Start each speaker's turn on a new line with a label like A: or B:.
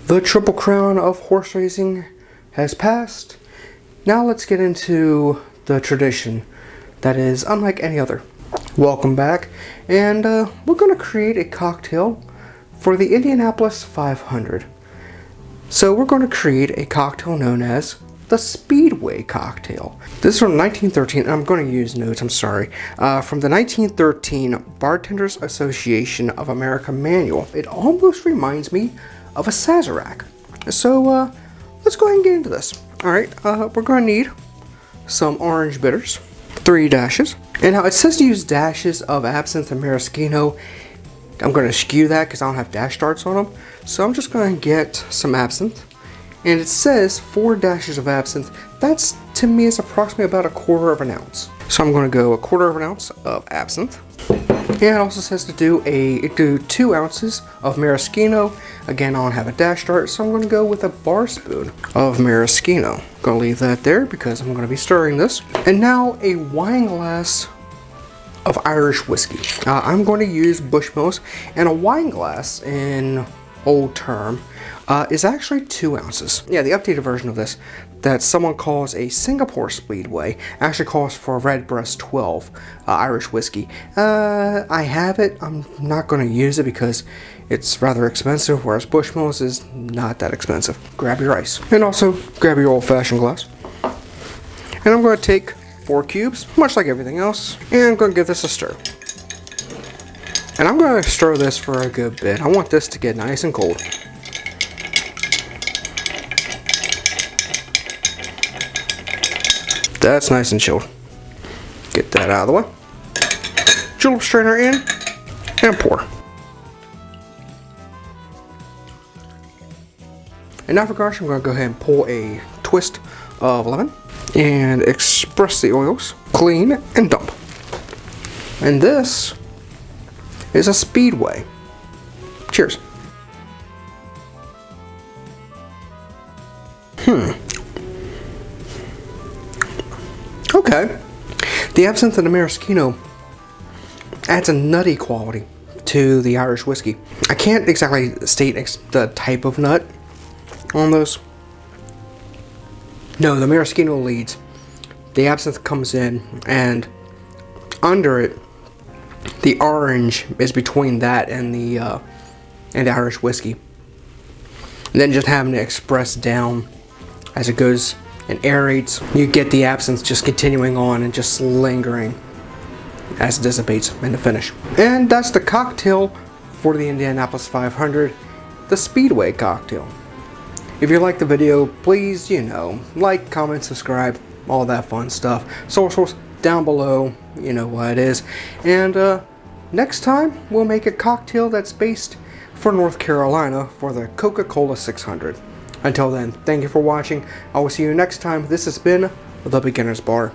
A: The Triple Crown of horse racing has passed. Now let's get into the tradition that is unlike any other. Welcome back, and we're going to create a cocktail for the Indianapolis 500. So we're going to create a cocktail known as the Speedway Cocktail. This is from 1913, and I'm going to use notes, I'm sorry, from the 1913 Bartenders Association of America manual. It almost reminds me of a Sazerac. So let's go ahead and get into this. Alright, we're going to need some orange bitters, 3 dashes. And now it says to use dashes of absinthe and maraschino. I'm going to skew that because I don't have dash darts on them. So I'm just going to get some absinthe. And it says 4 dashes of absinthe. That's, to me, is approximately about 1/4 of an ounce. So I'm going to go 1/4 of an ounce of absinthe. And it also says to do 2 ounces of maraschino. Again, I don't have a dash dart, so I'm going to go with a bar spoon of maraschino. I'm going to leave that there because I'm going to be stirring this. And now a wine glass of Irish whiskey. I'm going to use Bushmills, and a wine glass in old term is actually 2 ounces. Yeah, the updated version of this that someone calls a Singapore Speedway actually calls for a Redbreast 12 Irish whiskey. I have it. I'm not going to use it because it's rather expensive, whereas Bushmills is not that expensive. Grab your ice. And also grab your old-fashioned glass. And I'm going to take 4 cubes, much like everything else, and I'm going to give this a stir. And I'm going to stir this for a good bit. I want this to get nice and cold. That's nice and chilled. Get that out of the way. Julep strainer in and pour. And now for garnish, I'm going to go ahead and pull a twist of lemon and express the oils, clean, and dump. And this is a Speedway. Cheers. Okay. The absinthe and the maraschino adds a nutty quality to the Irish whiskey. I can't exactly state the type of nut on those. No, the maraschino leads. The absinthe comes in, and under it, the orange is between that and the Irish whiskey. And then just having to express down as it goes and aerates, you get the absinthe just continuing on and just lingering as it dissipates in the finish. And that's the cocktail for the Indianapolis 500, the Speedway Cocktail. If you liked the video, please, like, comment, subscribe, all that fun stuff. Socials down below, you know what it is. And next time, we'll make a cocktail that's based for North Carolina for the Coca-Cola 600. Until then, thank you for watching. I will see you next time. This has been The Beginner's Bar.